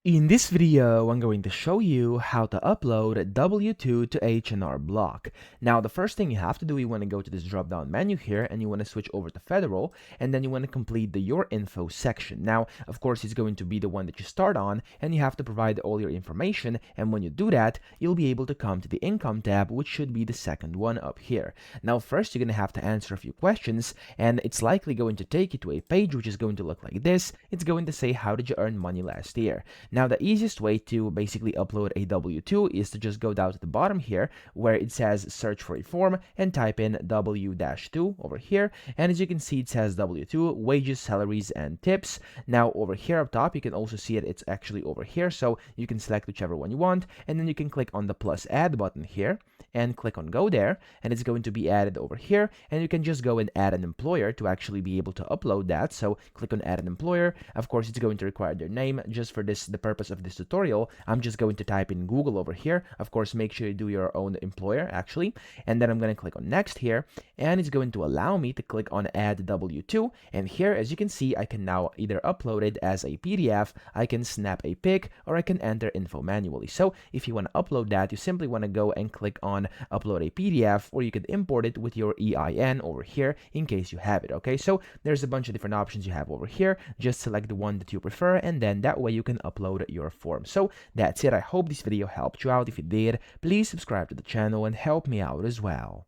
In this video, I'm going to show you how to upload W-2 to H&R Block. Now, the first thing you have to do, you want to go to this drop-down menu here, and you want to switch over to Federal, and then you want to complete the Your Info section. Now, of course, it's going to be the one that you start on, and you have to provide all your information, and when you do that, you'll be able to come to the Income tab, which should be the second one up here. Now, first, you're going to have to answer a few questions, and it's likely going to take you to a page which is going to look like this. It's going to say, how did you earn money last year? Now, the easiest way to basically upload a W-2 is to just go down to the bottom here where it says search for a form and type in W-2 over here. And as you can see, it says W-2, wages, salaries, and tips. Now, over here up top, you can also see it. It's actually over here. So you can select whichever one you want. And then you can click on the plus add button here and click on go there. And it's going to be added over here. And you can just go and add an employer to actually be able to upload that. So click on add an employer. Of course, it's going to require their name. Just for the purpose of this tutorial, I'm just going to type in Google over here. Of course, make sure you do your own employer actually. And then I'm going to click on next here, and it's going to allow me to click on add W-2. And here, as you can see, I can now either upload it as a PDF, I can snap a pic, or I can enter info manually. So if you want to upload that, you simply want to go and click on upload a PDF, or you could import it with your EIN over here in case you have it. Okay, so there's a bunch of different options you have over here. Just select the one that you prefer, and then that way you can upload your form. So that's it. I hope this video helped you out. If it did, please subscribe to the channel and help me out as well.